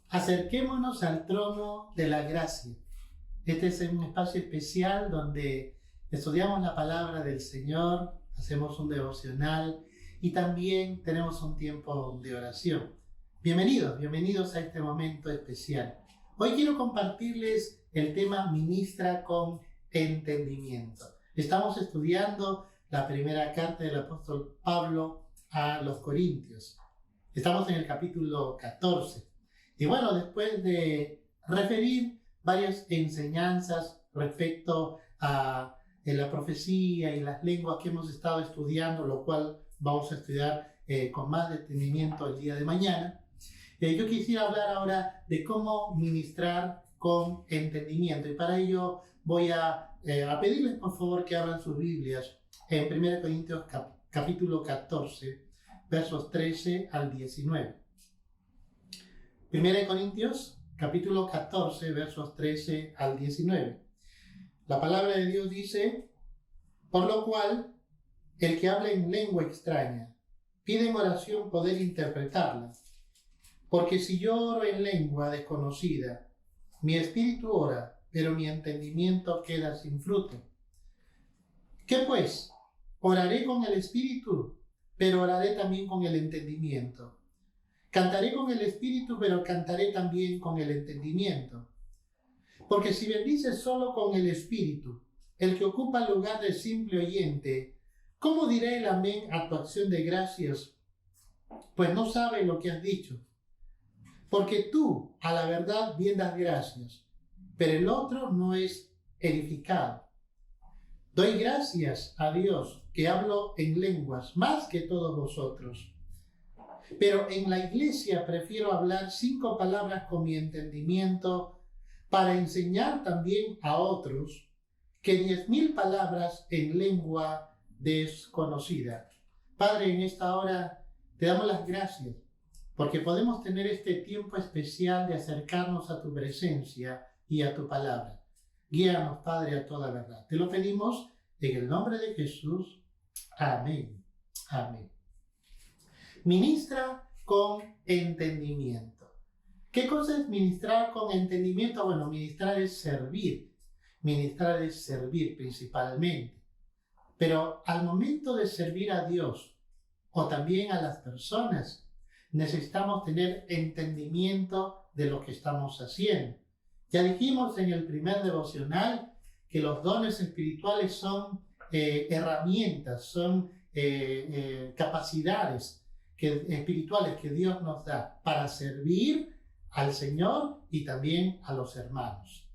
Acerquémonos al trono de la gracia. Este es un espacio especial donde estudiamos la palabra del Señor, hacemos un devocional y también tenemos un tiempo de oración. Bienvenidos a este momento especial. Hoy quiero compartirles el tema Ministra con entendimiento. Estamos estudiando la primera carta del apóstol Pablo a los Corintios. Estamos en el capítulo 14. Y bueno, después de referir varias enseñanzas respecto a la profecía y las lenguas que hemos estado estudiando, lo cual vamos a estudiar con más detenimiento el día de mañana, yo quisiera hablar ahora de cómo ministrar con entendimiento. Y para ello voy a pedirles por favor que abran sus Biblias en 1 Corintios capítulo 14, versos 13 al 19. 1 Corintios, capítulo 14, versos 13 al 19. La palabra de Dios dice: por lo cual, el que habla en lengua extraña, pide en oración poder interpretarla. Porque si yo oro en lengua desconocida, mi espíritu ora, pero mi entendimiento queda sin fruto. ¿Qué pues? Oraré con el espíritu, pero oraré también con el entendimiento. Cantaré con el espíritu, pero cantaré también con el entendimiento. Porque si bendices solo con el espíritu, el que ocupa el lugar del simple oyente, ¿cómo diré el amén a tu acción de gracias? Pues no sabe lo que has dicho. Porque tú, a la verdad, bien das gracias, pero el otro no es edificado. Doy gracias a Dios que hablo en lenguas más que todos vosotros. Pero en la iglesia prefiero hablar 5 palabras con mi entendimiento para enseñar también a otros que 10,000 palabras en lengua desconocida. Padre, en esta hora te damos las gracias porque podemos tener este tiempo especial de acercarnos a tu presencia y a tu palabra. Guíanos, Padre, a toda verdad. Te lo pedimos en el nombre de Jesús. Amén. Amén. Ministra con entendimiento. ¿Qué cosa es ministrar con entendimiento? Bueno, ministrar es servir. Ministrar es servir principalmente. Pero al momento de servir a Dios o también a las personas, necesitamos tener entendimiento de lo que estamos haciendo. Ya dijimos en el primer devocional que los dones espirituales son herramientas, son capacidades espirituales que Dios nos da para servir al Señor y también a los hermanos.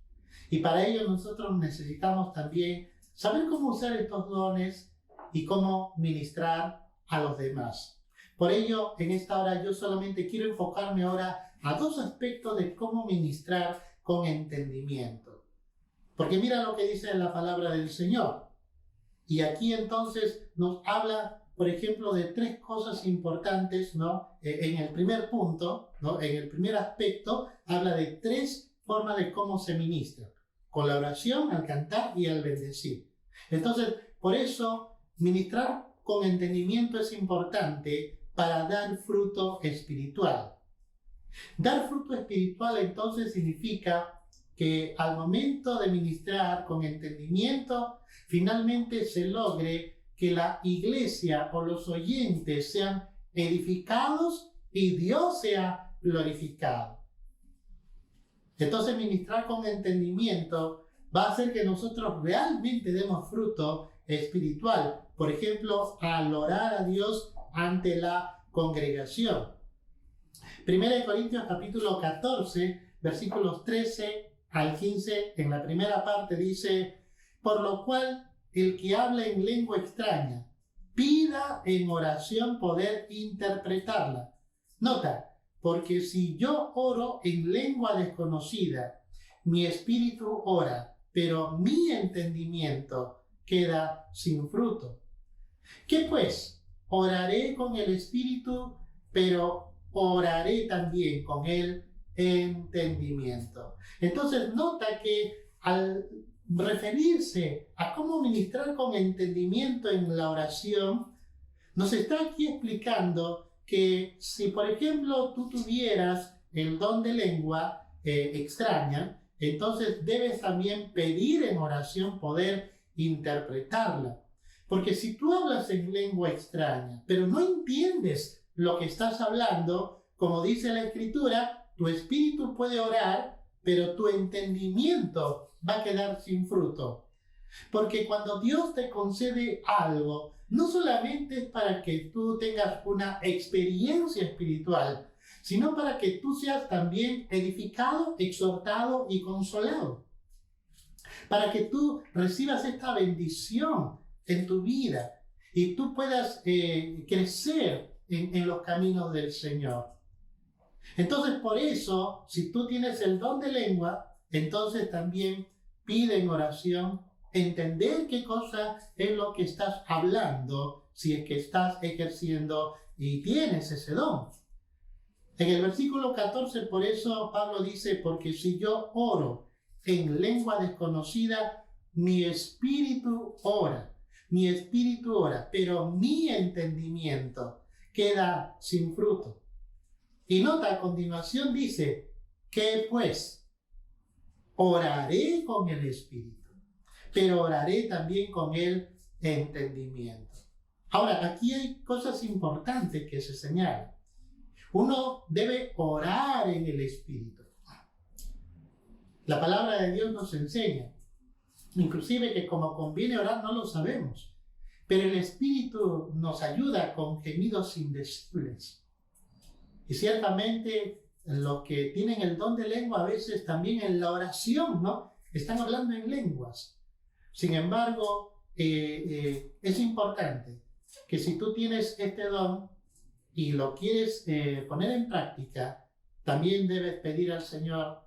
Y para ello nosotros necesitamos también saber cómo usar estos dones y cómo ministrar a los demás. Por ello, en esta hora yo solamente quiero enfocarme ahora a 2 aspectos de cómo ministrar con entendimiento. Porque mira lo que dice la palabra del Señor. Y aquí entonces nos habla, por ejemplo, de 3 cosas importantes, ¿no? En el primer punto, ¿no? En el primer aspecto, habla de 3 formas de cómo se ministra: con la oración, al cantar y al bendecir. Entonces, por eso, ministrar con entendimiento es importante para dar fruto espiritual. Dar fruto espiritual, entonces, significa que al momento de ministrar con entendimiento, finalmente se logre que la iglesia o los oyentes sean edificados y Dios sea glorificado. Entonces, ministrar con entendimiento va a hacer que nosotros realmente demos fruto espiritual. Por ejemplo, al orar a Dios ante la congregación. 1 Corintios capítulo 14, versículos 13 al 15, en la primera parte dice: por lo cual el que habla en lengua extraña, pida en oración poder interpretarla. Nota, porque si yo oro en lengua desconocida, mi espíritu ora, pero mi entendimiento queda sin fruto. ¿Qué pues? Oraré con el espíritu, pero oraré también con el entendimiento. Entonces nota que al referirse a cómo ministrar con entendimiento en la oración, nos está aquí explicando que si, por ejemplo, tú tuvieras el don de lengua extraña, entonces debes también pedir en oración poder interpretarla. Porque si tú hablas en lengua extraña, pero no entiendes lo que estás hablando, como dice la Escritura, tu espíritu puede orar, pero tu entendimiento va a quedar sin fruto. Porque cuando Dios te concede algo, no solamente es para que tú tengas una experiencia espiritual, sino para que tú seas también edificado, exhortado y consolado. Para que tú recibas esta bendición en tu vida y tú puedas crecer en los caminos del Señor. Entonces, por eso, si tú tienes el don de lengua, entonces también pide en oración entender qué cosa es lo que estás hablando, si es que estás ejerciendo y tienes ese don. En el versículo 14, por eso Pablo dice, porque si yo oro en lengua desconocida, mi espíritu ora, pero mi entendimiento queda sin fruto. Y nota, a continuación dice, ¿qué pues? Oraré con el espíritu, pero oraré también con el entendimiento. Ahora, aquí hay cosas importantes que se señalan. Uno debe orar en el espíritu. La palabra de Dios nos enseña, inclusive que como conviene orar no lo sabemos, pero el espíritu nos ayuda con gemidos indecibles. Y ciertamente los que tienen el don de lengua a veces también en la oración, ¿no? Están hablando en lenguas. Sin embargo, es importante que si tú tienes este don y lo quieres poner en práctica, también debes pedir al Señor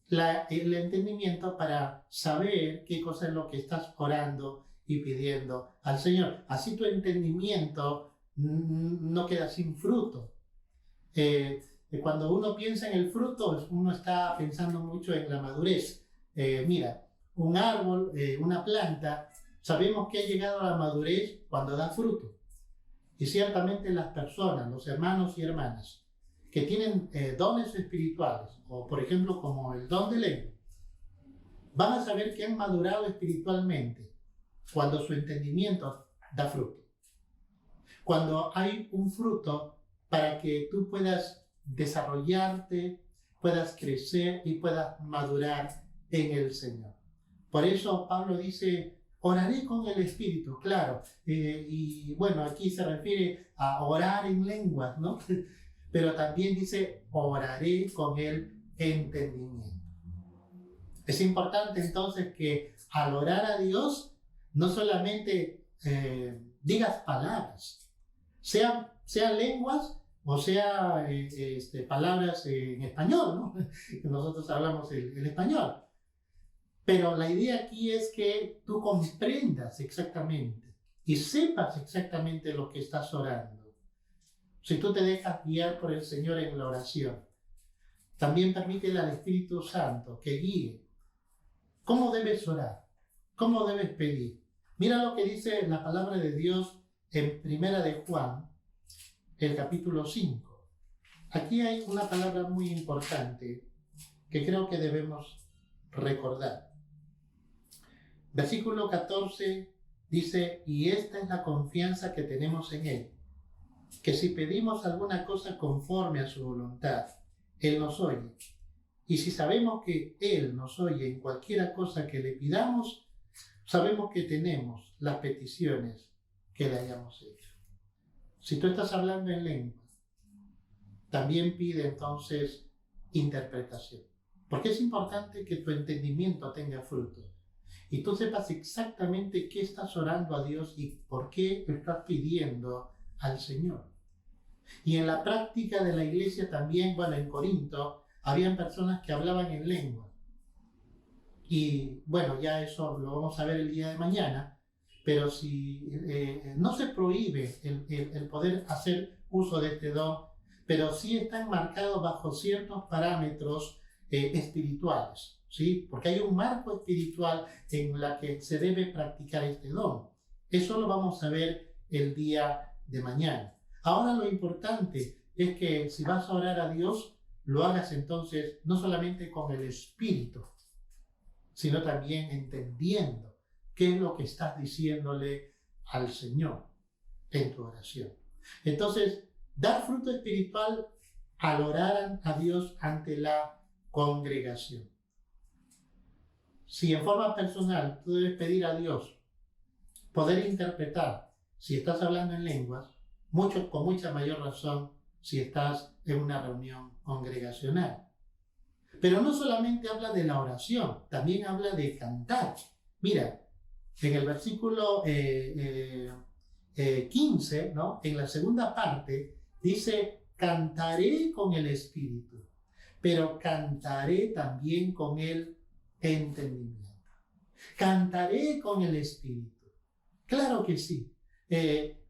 el entendimiento para saber qué cosa es lo que estás orando y pidiendo al Señor. Así tu entendimiento no queda sin fruto. Cuando uno piensa en el fruto, uno está pensando mucho en la madurez. Mira, un árbol, una planta, sabemos que ha llegado a la madurez cuando da fruto. Y ciertamente las personas, los hermanos y hermanas, que tienen dones espirituales, o por ejemplo como el don de lengua, van a saber que han madurado espiritualmente cuando su entendimiento da fruto. Cuando hay un fruto para que tú puedas desarrollarte, puedas crecer y puedas madurar en el Señor. Por eso Pablo dice, oraré con el Espíritu, claro. Y bueno, aquí se refiere a orar en lenguas, ¿no? Pero también dice, oraré con el entendimiento. Es importante entonces que al orar a Dios, no solamente digas palabras, sean lenguas o sea palabras en español, ¿no? Nosotros hablamos el español. Pero la idea aquí es que tú comprendas exactamente y sepas exactamente lo que estás orando. Si tú te dejas guiar por el Señor en la oración, también permítele al Espíritu Santo que guíe. ¿Cómo debes orar? ¿Cómo debes pedir? Mira lo que dice la palabra de Dios en Primera de Juan, el capítulo 5. Aquí hay una palabra muy importante que creo que debemos recordar. Versículo 14 dice, y esta es la confianza que tenemos en Él, que si pedimos alguna cosa conforme a su voluntad, Él nos oye. Y si sabemos que Él nos oye en cualquiera cosa que le pidamos, sabemos que tenemos las peticiones que le hayamos hecho. Si tú estás hablando en lengua, también pide entonces interpretación. Porque es importante que tu entendimiento tenga fruto y tú sepas exactamente qué estás orando a Dios y por qué estás pidiendo al Señor. Y en la práctica de la iglesia también, bueno, en Corinto, habían personas que hablaban en lengua. Y bueno, ya eso lo vamos a ver el día de mañana, pero si no se prohíbe el poder hacer uso de este don, pero sí están marcados bajo ciertos parámetros espirituales, ¿sí? Porque hay un marco espiritual en la que se debe practicar este don. Eso lo vamos a ver el día de mañana. Ahora lo importante es que si vas a orar a Dios, lo hagas entonces no solamente con el espíritu, sino también entendiendo qué es lo que estás diciéndole al Señor en tu oración. Entonces, dar fruto espiritual al orar a Dios ante la congregación. Si en forma personal tú debes pedir a Dios poder interpretar si estás hablando en lenguas, con mucha mayor razón si estás en una reunión congregacional. Pero no solamente habla de la oración, también habla de cantar. Mira, en el versículo 15, ¿no? En la segunda parte, dice, cantaré con el espíritu, pero cantaré también con el entendimiento. Cantaré con el espíritu. Claro que sí.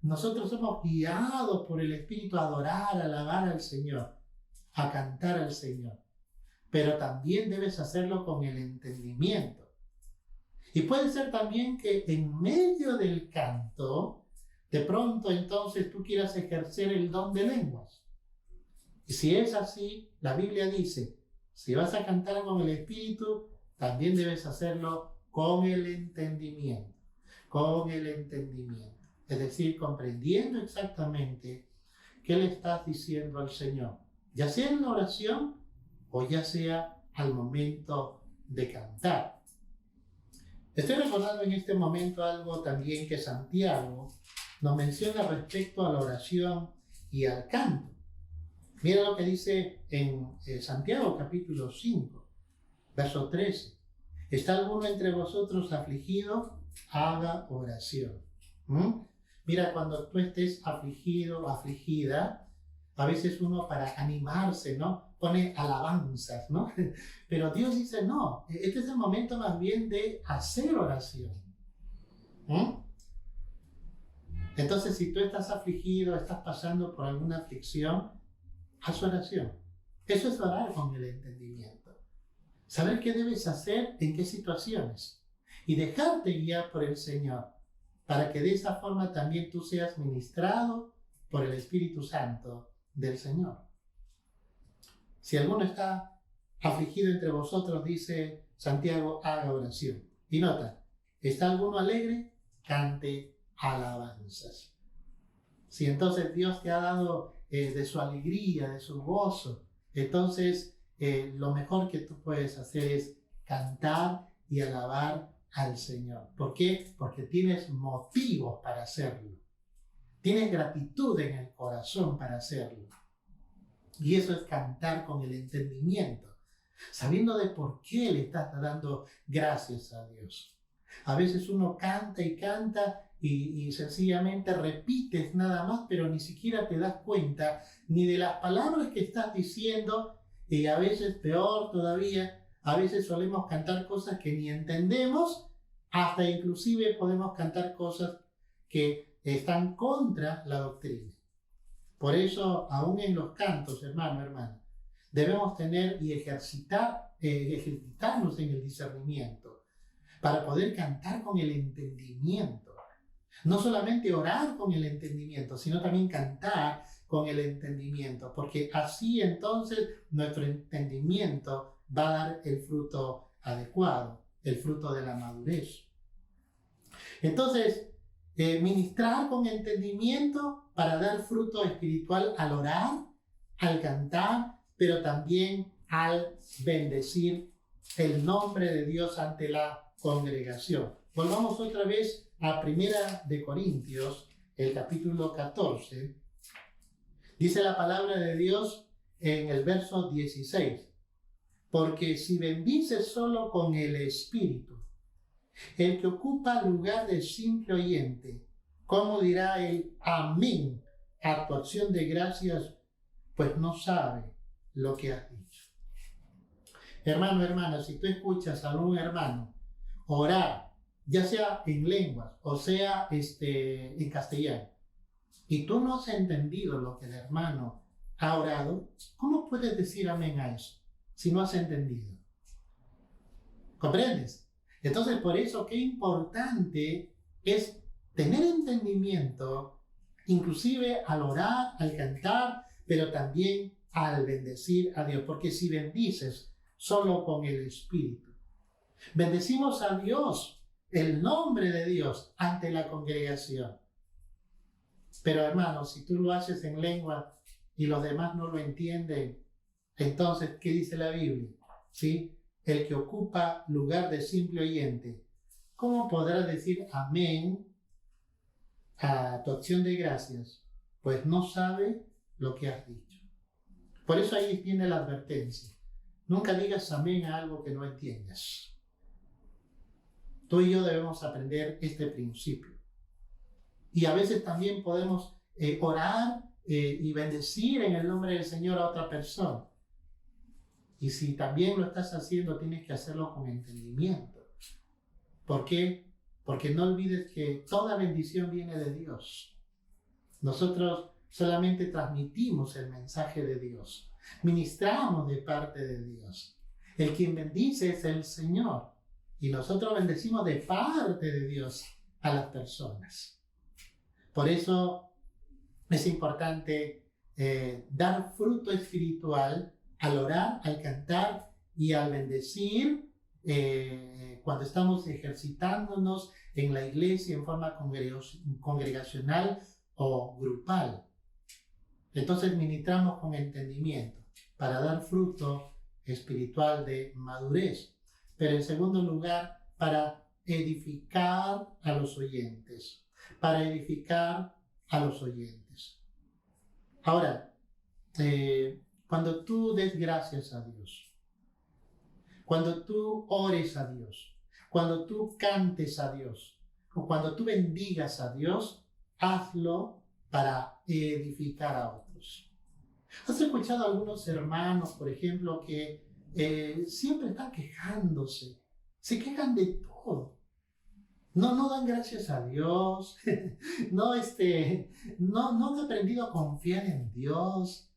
Nosotros somos guiados por el espíritu a adorar, a alabar al Señor, a cantar al Señor. Pero también debes hacerlo con el entendimiento. Y puede ser también que en medio del canto, de pronto entonces tú quieras ejercer el don de lenguas. Y si es así, la Biblia dice, si vas a cantar con el espíritu, también debes hacerlo con el entendimiento. Con el entendimiento. Es decir, comprendiendo exactamente qué le estás diciendo al Señor, ya sea en la oración o ya sea al momento de cantar. Estoy recordando en este momento algo también que Santiago nos menciona respecto a la oración y al canto. Mira lo que dice en Santiago capítulo 5, verso 13. ¿Está alguno entre vosotros afligido? Haga oración. Mira, cuando tú estés afligido o afligida, a veces uno para animarse, ¿no? Pone alabanzas, ¿no? Pero Dios dice, no, este es el momento más bien de hacer oración. Entonces, si tú estás afligido, estás pasando por alguna aflicción, haz oración. Eso es orar con el entendimiento. Saber qué debes hacer en qué situaciones y dejarte guiar por el Señor para que de esa forma también tú seas ministrado por el Espíritu Santo del Señor. Si alguno está afligido entre vosotros, dice Santiago, haga oración. Y nota, ¿está alguno alegre? Cante alabanzas. Si entonces Dios te ha dado de su alegría, de su gozo, entonces lo mejor que tú puedes hacer es cantar y alabar al Señor. ¿Por qué? Porque tienes motivos para hacerlo. Tienes gratitud en el corazón para hacerlo. Y eso es cantar con el entendimiento, sabiendo de por qué le estás dando gracias a Dios. A veces uno canta y canta y sencillamente repites nada más, pero ni siquiera te das cuenta ni de las palabras que estás diciendo, y a veces peor todavía, a veces solemos cantar cosas que ni entendemos, hasta inclusive podemos cantar cosas que están contra la doctrina. Por eso, aún en los cantos, hermano, debemos tener y ejercitarnos en el discernimiento para poder cantar con el entendimiento. No solamente orar con el entendimiento, sino también cantar con el entendimiento, porque así entonces nuestro entendimiento va a dar el fruto adecuado, el fruto de la madurez. Entonces, ministrar con entendimiento para dar fruto espiritual al orar, al cantar, pero también al bendecir el nombre de Dios ante la congregación. Volvamos otra vez a 1 de Corintios, el capítulo 14. Dice la palabra de Dios en el verso 16. Porque si bendices solo con el Espíritu, el que ocupa lugar de simple oyente, ¿cómo dirá el amén a tu acción de gracias? Pues no sabe lo que has dicho. Hermano, hermana, si tú escuchas a un hermano orar, ya sea en lenguas o sea en castellano, y tú no has entendido lo que el hermano ha orado, ¿cómo puedes decir amén a eso si no has entendido? ¿Comprendes? Entonces, por eso, qué importante es tener entendimiento, inclusive al orar, al cantar, pero también al bendecir a Dios, porque si bendices solo con el Espíritu, bendecimos a Dios, el nombre de Dios, ante la congregación. Pero hermanos, si tú lo haces en lengua y los demás no lo entienden, entonces, ¿qué dice la Biblia? ¿Sí? El que ocupa lugar de simple oyente, ¿cómo podrá decir amén a tu acción de gracias? Pues no sabe lo que has dicho. Por eso ahí viene la advertencia. Nunca digas amén a algo que no entiendas. Tú y yo debemos aprender este principio. Y a veces también podemos orar y bendecir en el nombre del Señor a otra persona. Y si también lo estás haciendo, tienes que hacerlo con entendimiento. ¿Por qué? Porque no olvides que toda bendición viene de Dios. Nosotros solamente transmitimos el mensaje de Dios. Ministramos de parte de Dios. El quien bendice es el Señor. Y nosotros bendecimos de parte de Dios a las personas. Por eso es importante dar fruto espiritual al orar, al cantar y al bendecir cuando estamos ejercitándonos en la iglesia en forma congregacional o grupal. Entonces ministramos con entendimiento para dar fruto espiritual de madurez. Pero en segundo lugar, para edificar a los oyentes. Para edificar a los oyentes. Ahora, cuando tú des gracias a Dios, cuando tú ores a Dios, cuando tú cantes a Dios, o cuando tú bendigas a Dios, hazlo para edificar a otros. ¿Has escuchado a algunos hermanos, por ejemplo, que siempre están quejándose? Se quejan de todo. No dan gracias a Dios, no han aprendido a confiar en Dios.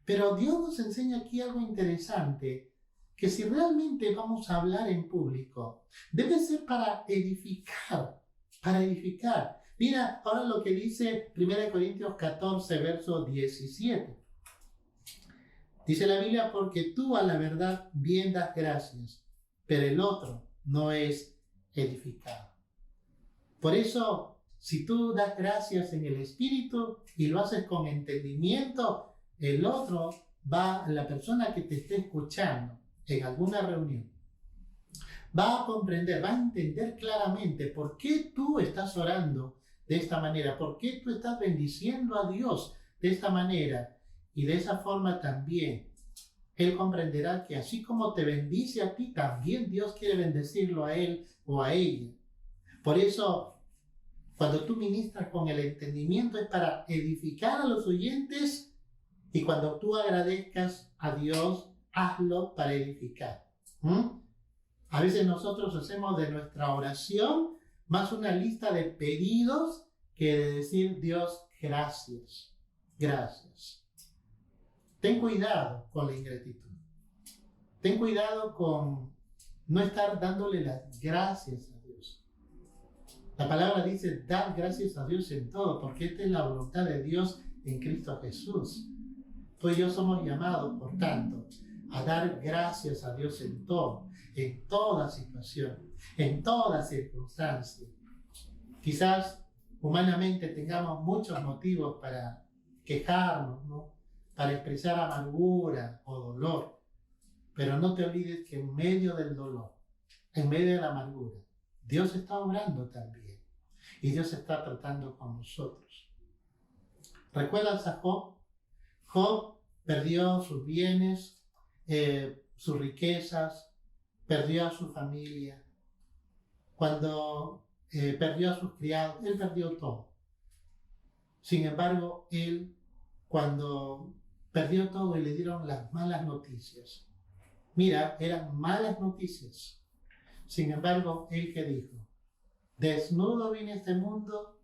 Pero Dios nos enseña aquí algo interesante, que si realmente vamos a hablar en público, debe ser para edificar, para edificar. Mira ahora lo que dice 1 Corintios 14, verso 17. Dice la Biblia, porque tú a la verdad bien das gracias, pero el otro no es edificado. Por eso, si tú das gracias en el Espíritu y lo haces con entendimiento, el otro la persona que te esté escuchando en alguna reunión, va a comprender, va a entender claramente por qué tú estás orando de esta manera, por qué tú estás bendiciendo a Dios de esta manera. Y de esa forma también él comprenderá que así como te bendice a ti, también Dios quiere bendecirlo a él o a ella. Por eso, cuando tú ministras con el entendimiento es para edificar a los oyentes, y cuando tú agradezcas a Dios, hazlo para edificar. A veces nosotros hacemos de nuestra oración más una lista de pedidos que de decir Dios, gracias, gracias. Ten cuidado con la ingratitud. Ten cuidado con no estar dándole las gracias a Dios. La palabra dice, dar gracias a Dios en todo, porque esta es la voluntad de Dios en Cristo Jesús. Tú y yo somos llamados, por tanto, a dar gracias a Dios en todo, en toda situación, en toda circunstancia. Quizás humanamente tengamos muchos motivos para quejarnos, ¿no? Para expresar amargura o dolor, pero no te olvides que en medio del dolor, en medio de la amargura, Dios está obrando también y Dios está tratando con nosotros. ¿Recuerdas a Job? Job perdió sus bienes, sus riquezas, perdió a su familia. Cuando perdió a sus criados, él perdió todo. Sin embargo, él, cuando perdió todo y le dieron las malas noticias, mira, eran malas noticias. Sin embargo, él que dijo, desnudo vine a este mundo,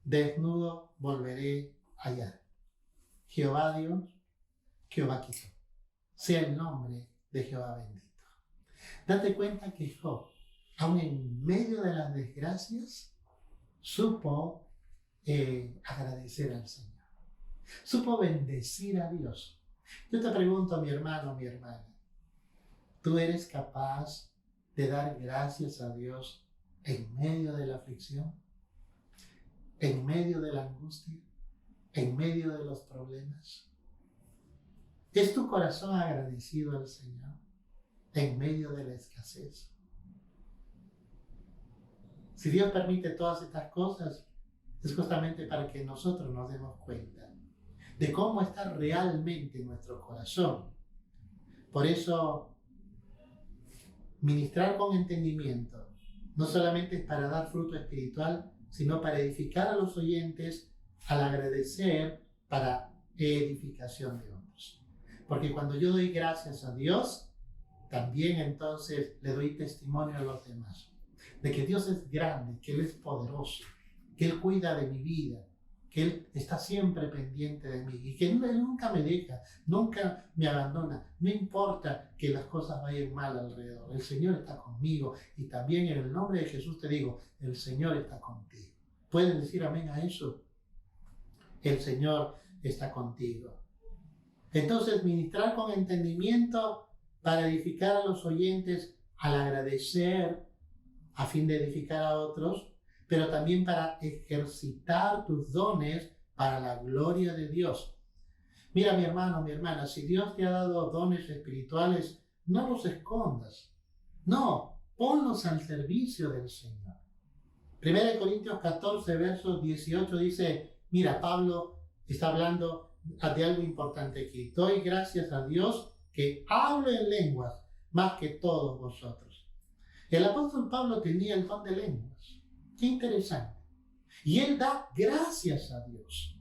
desnudo volveré allá. Jehová dio, Jehová quitó. Sea el nombre de Jehová bendito. Date cuenta que Job, aun en medio de las desgracias, supo agradecer al Señor. Supo bendecir a Dios. Yo te pregunto, mi hermano, mi hermana, ¿tú eres capaz de dar gracias a Dios en medio de la aflicción, en medio de la angustia, en medio de los problemas? ¿Es tu corazón agradecido al Señor en medio de la escasez? Si Dios permite todas estas cosas, es justamente para que nosotros nos demos cuenta de cómo está realmente nuestro corazón. Por eso, ministrar con entendimiento no solamente es para dar fruto espiritual, sino para edificar a los oyentes al agradecer para edificación de otros. Porque cuando yo doy gracias a Dios, también entonces le doy testimonio a los demás de que Dios es grande, que Él es poderoso, que Él cuida de mi vida, que Él está siempre pendiente de mí y que Él nunca me deja, nunca me abandona. No importa que las cosas vayan mal alrededor, el Señor está conmigo y también en el nombre de Jesús te digo, el Señor está contigo. ¿Pueden decir amén a eso? El Señor está contigo. Entonces, ministrar con entendimiento para edificar a los oyentes al agradecer a fin de edificar a otros, pero también para ejercitar tus dones para la gloria de Dios. Mira, mi hermano, mi hermana, si Dios te ha dado dones espirituales, no los escondas. No, ponlos al servicio del Señor. 1 Corintios 14, verso 18 dice, mira, Pablo está hablando de algo importante aquí. Doy gracias a Dios que hablo en lenguas más que todos vosotros. El apóstol Pablo tenía el don de lenguas. Qué interesante. Y él da gracias a Dios.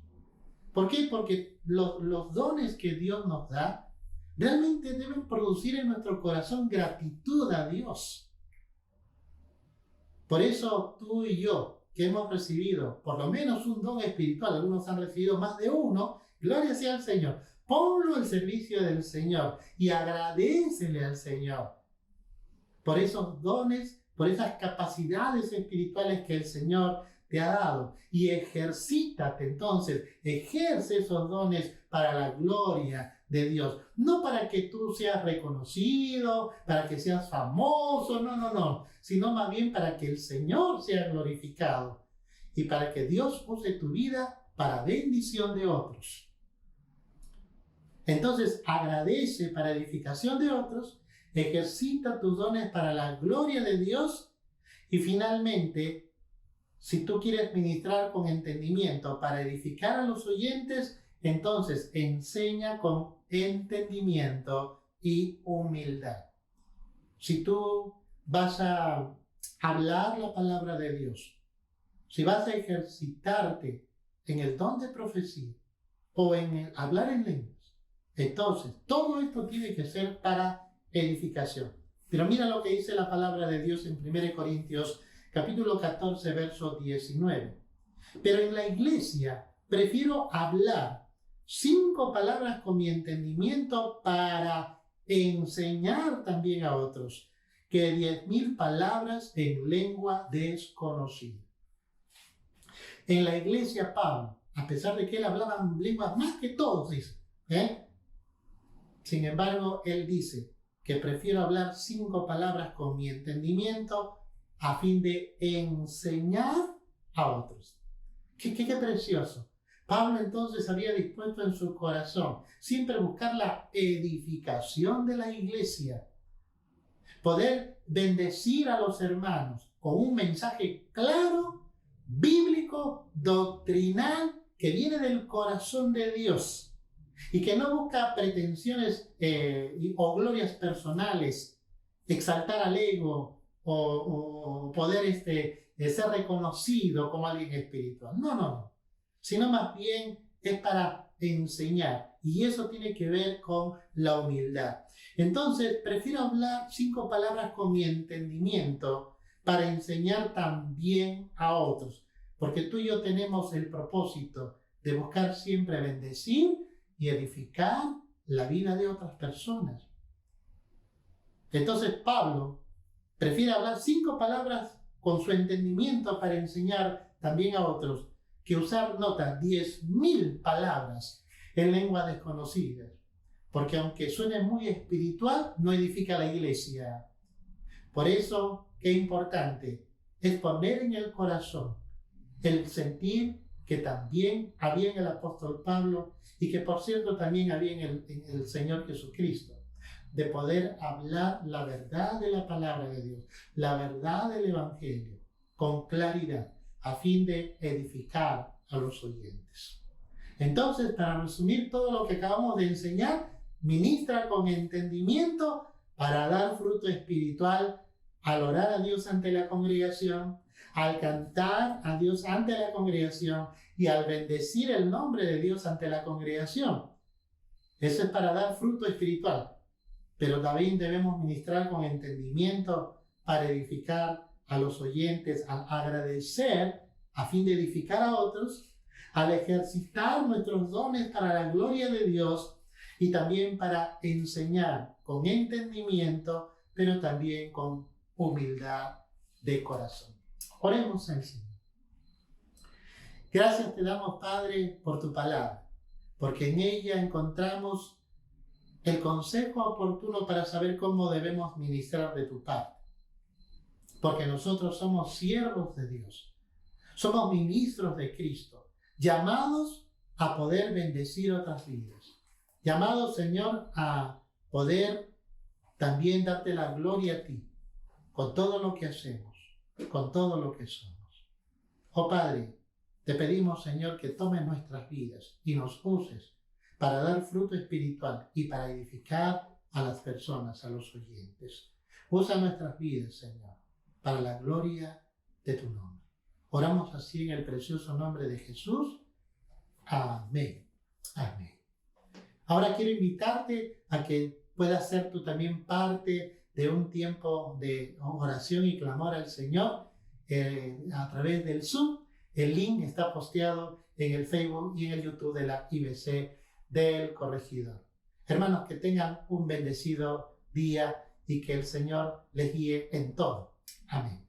¿Por qué? Porque los dones que Dios nos da realmente deben producir en nuestro corazón gratitud a Dios. Por eso tú y yo, que hemos recibido por lo menos un don espiritual, algunos han recibido más de uno, gloria sea al Señor. Ponlo al servicio del Señor y agradécele al Señor por esos dones, por esas capacidades espirituales que el Señor te ha dado. Y ejercítate entonces, ejerce esos dones para la gloria de Dios. No para que tú seas reconocido, para que seas famoso, no, sino más bien para que el Señor sea glorificado y para que Dios use tu vida para bendición de otros. Entonces, agradece para edificación de otros, ejercita tus dones para la gloria de Dios y finalmente, si tú quieres ministrar con entendimiento para edificar a los oyentes, entonces enseña con entendimiento y humildad. Si tú vas a hablar la palabra de Dios, si vas a ejercitarte en el don de profecía o en hablar en lenguas, entonces todo esto tiene que ser para edificación. Pero mira lo que dice la palabra de Dios en 1 Corintios capítulo 14, verso 19. Pero en la iglesia prefiero hablar 5 palabras con mi entendimiento para enseñar también a otros que 10,000 palabras en lengua desconocida. En la iglesia Pablo, a pesar de que él hablaba lenguas más que todos, dice, sin embargo, él dice que prefiero hablar 5 palabras con mi entendimiento a fin de enseñar a otros. ¡Qué precioso! Pablo entonces había dispuesto en su corazón siempre buscar la edificación de la iglesia, poder bendecir a los hermanos con un mensaje claro, bíblico, doctrinal, que viene del corazón de Dios y que no busca pretensiones o glorias personales, exaltar al ego o poder ser reconocido como alguien espiritual. No, sino más bien es para enseñar y eso tiene que ver con la humildad. Entonces, prefiero hablar 5 palabras con mi entendimiento para enseñar también a otros, porque tú y yo tenemos el propósito de buscar siempre bendecir y edificar la vida de otras personas. Entonces Pablo prefiere hablar 5 palabras con su entendimiento para enseñar también a otros que usar, nota, 10,000 palabras en lenguas desconocidas. porque aunque suene muy espiritual, no edifica la iglesia. Por eso, qué importante es poner en el corazón el sentir que también había en el apóstol Pablo y que por cierto también había en el Señor Jesucristo, de poder hablar la verdad de la palabra de Dios, la verdad del Evangelio, con claridad, a fin de edificar a los oyentes. Entonces, para resumir todo lo que acabamos de enseñar, ministra con entendimiento para dar fruto espiritual al orar a Dios ante la congregación, al cantar a Dios ante la congregación y al bendecir el nombre de Dios ante la congregación. Eso es para dar fruto espiritual. Pero también debemos ministrar con entendimiento para edificar a los oyentes, al agradecer a fin de edificar a otros, al ejercitar nuestros dones para la gloria de Dios y también para enseñar con entendimiento, pero también con humildad de corazón. Oremos al Señor. Gracias te damos, Padre, por tu palabra, porque en ella encontramos el consejo oportuno para saber cómo debemos ministrar de tu parte. Porque nosotros somos siervos de Dios, somos ministros de Cristo, llamados a poder bendecir otras vidas, llamados, Señor, a poder también darte la gloria a ti, con todo lo que hacemos, con todo lo que somos. Oh Padre, te pedimos, Señor, que tomes nuestras vidas y nos uses para dar fruto espiritual y para edificar a las personas, a los oyentes. Usa nuestras vidas, Señor, para la gloria de tu nombre. Oramos así en el precioso nombre de Jesús. Amén. Amén. Ahora quiero invitarte a que puedas ser tú también parte de un tiempo de oración y clamor al Señor a través del Zoom. El link está posteado en el Facebook y en el YouTube de la IBC del Corregidor. Hermanos, que tengan un bendecido día y que el Señor les guíe en todo. Amén.